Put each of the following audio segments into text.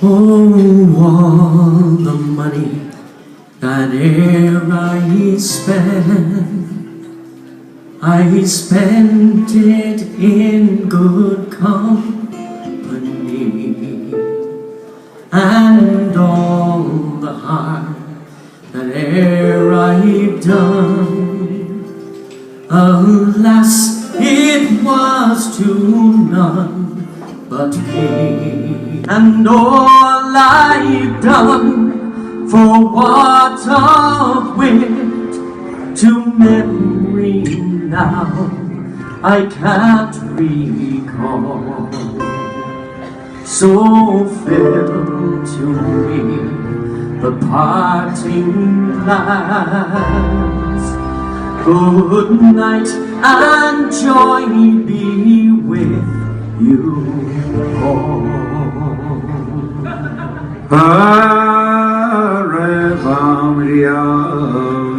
Oh, all the money that e'er I spent it in good company, and all the harm that e'er I've done, alas, it was to none but me. And all I've done for what of wit to memory now I can't recall. So fill to me the parting glass. Good night and joy be with you all. Parevamriya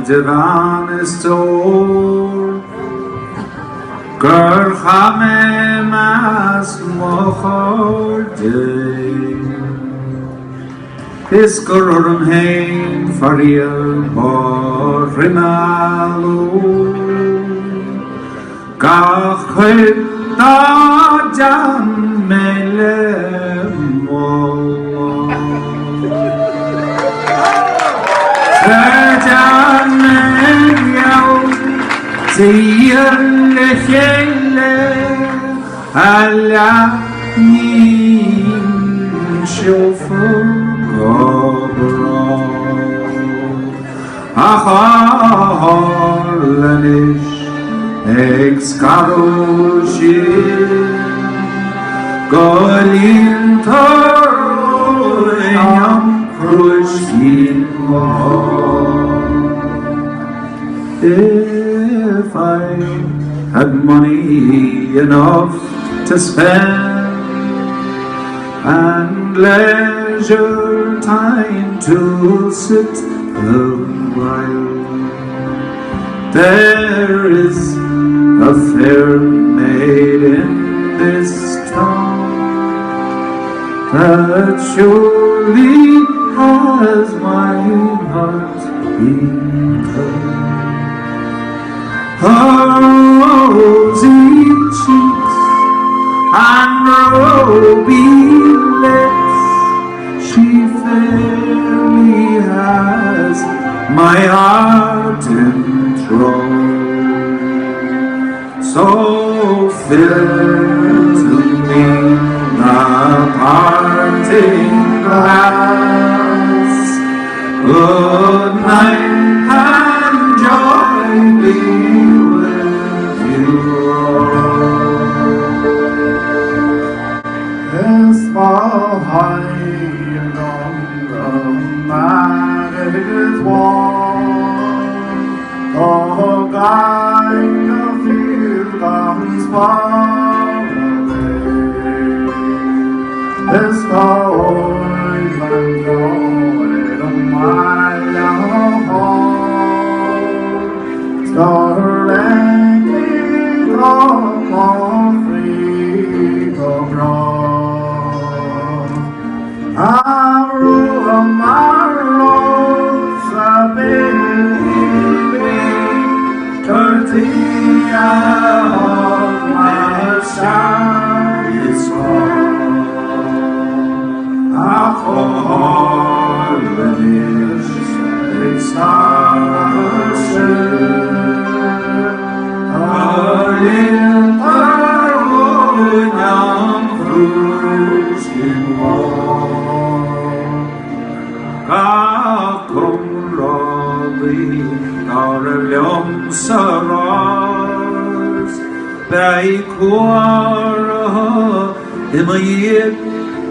Devanestor Gur Chamem as Mochordei Isgororum Hein Faria Borimalu Gachit Najan Melem Serjan Meliau Zir Lechele Ala Nim Shofar Gobra Achar Lenish Excaroshim Golin Toroyam Krushkin. If I had money enough to spend and leisure time to sit a while, there is a fair maid in this town that surely has my heart beaten. Her rosy cheeks and ruby lips, she fairly has my heart enthralled. So fill to me the parting glass. Good night and joy be with you all. Small high along the magic wall, the guide of you comes far away. This story can draw it a mile home. Starting it all on free to grow. I'm rolling my rose up in me, tortilla of my shiny soul. I fall in this exhaustion, a little young fruiting wall. Gakum Robi, Aurelium Saras, Baikura, Imayit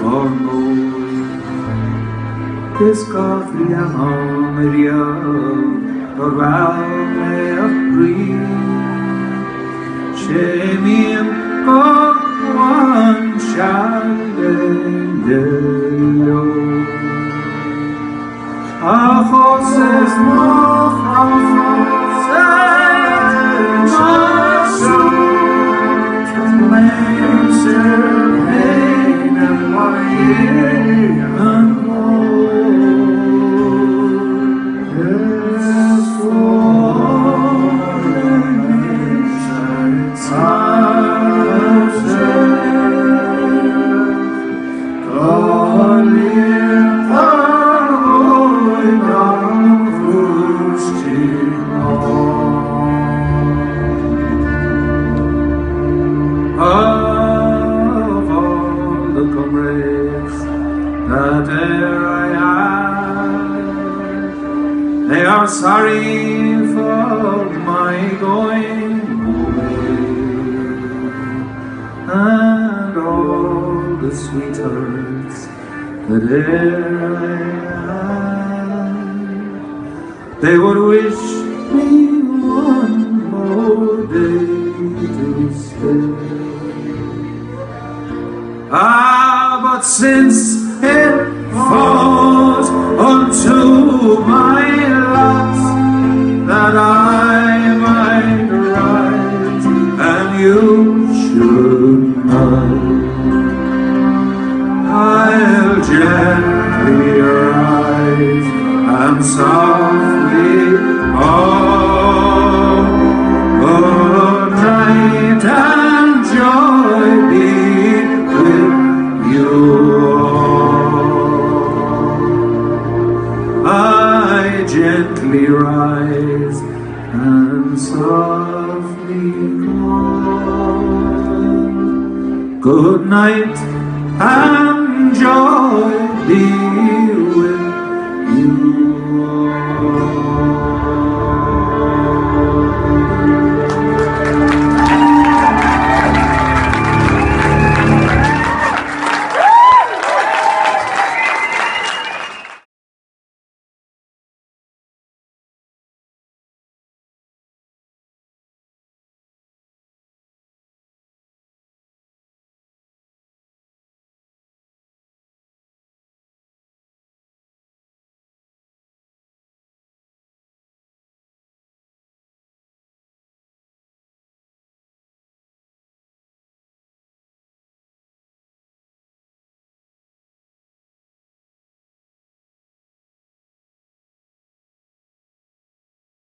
or This coffee Amaria, Dorvalme of Green, Shemim of one Shalendelo. Achoses moch achoses that ere I am. They are sorry for my going away, and all the sweethearts that ere I am, they would wish me one more day to stay. But since it falls unto my lot that I might rise and you should not, I'll gently rise and softly good night and joy be with you all. I gently rise and softly call. Good night and